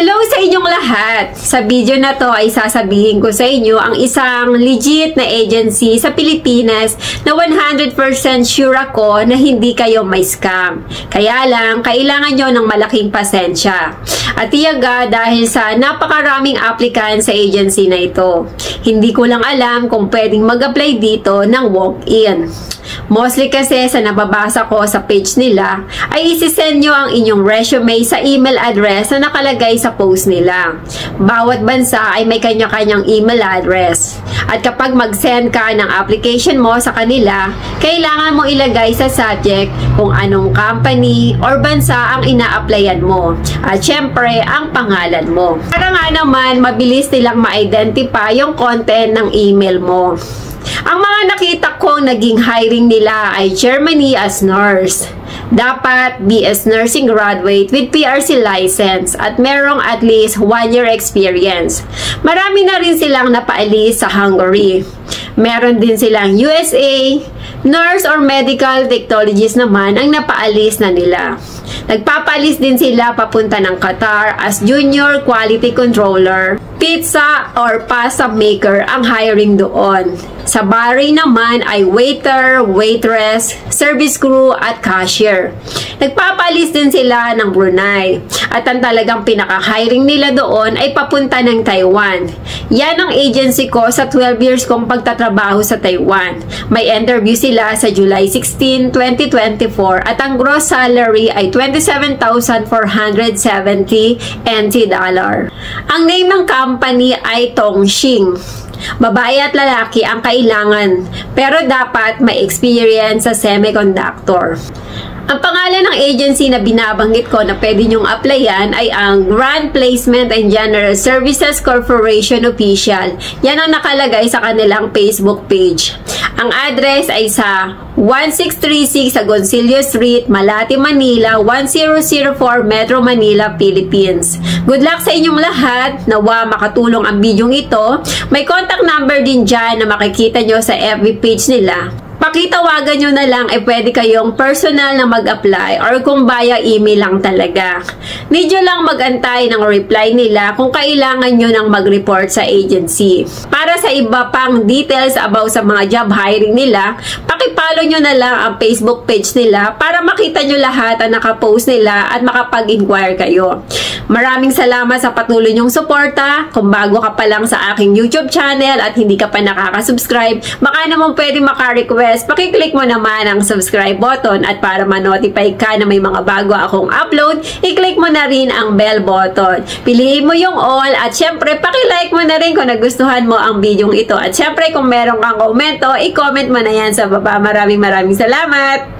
Hello sa inyong lahat! Sa video na to ay sasabihin ko sa inyo ang isang legit na agency sa Pilipinas na 100% sure ako na hindi kayo may scam. Kaya lang, kailangan nyo ng malaking pasensya. At tiyaga dahil sa napakaraming applicant sa agency na ito. Hindi ko lang alam kung pwedeng mag-apply dito ng walk-in. Mostly kasi sa nababasa ko sa page nila ay isisend nyo ang inyong resume sa email address na nakalagay sa post nila. Bawat bansa ay may kanya-kanyang email address. At kapag mag-send ka ng application mo sa kanila, kailangan mo ilagay sa subject kung anong company or bansa ang ina-applyan mo. At syempre, ang pangalan mo. Para nga naman, mabilis nilang ma-identify yung content ng email mo. Ang mga nakita kong naging hiring nila ay Germany as nurse. Dapat BS Nursing graduate with PRC license at merong at least 1 year experience. Marami na rin silang napaalis sa Hungary. Meron din silang USA, nurse or medical technologist naman ang napaalis na nila. Nagpapalis din sila papunta ng Qatar as junior quality controller. Pizza or pasta maker ang hiring doon. Sa Bahrain naman ay waiter, waitress, service crew at cashier. Nagpapalis din sila ng Brunei. At ang talagang pinaka-hiring nila doon ay papunta ng Taiwan. Yan ang agency ko sa 12 years kong pagtatrabaho sa Taiwan. May interview sila sa July 16, 2024 at ang gross salary ay 27,470 NT dollar. Ang name ng company ay Tongxing. Babae at lalaki ang kailangan, pero dapat may experience sa semiconductor. Ang pangalan ng agency na binabanggit ko na pwede nyong applyan ay ang Grand Placement and General Services Corporation Official. Yan ang nakalagay sa kanilang Facebook page. Ang address ay sa 1636 Agoncillo Street, Malate, Manila, 1004 Metro Manila, Philippines. Good luck sa inyong lahat. Nawa makatulong ang bidyong ito. May contact number din dyan na makikita nyo sa FB page nila. Pakitawagan nyo na lang pwede kayong personal na mag-apply or kung via email lang talaga. Medyo lang mag-antay ng reply nila kung kailangan nyo nang mag-report sa agency. Para sa iba pang details about sa mga job hiring nila, pakipollow nyo na lang ang Facebook page nila para makita nyo lahat ang nakapost nila at makapag-inquire kayo. Maraming salamat sa patuloy nyong suporta. Kung bago ka pa lang sa aking YouTube channel at hindi ka pa nakaka-subscribe, baka naman pwede maka-request, pakiclick mo naman ang subscribe button at para ma-notify ka na may mga bago akong upload, i-click mo na rin ang bell button. Piliin mo yung all at syempre pakilike mo na rin kung nagustuhan mo ang video ito. At syempre kung meron kang komento, i-comment mo na yan sa baba. Maraming salamat!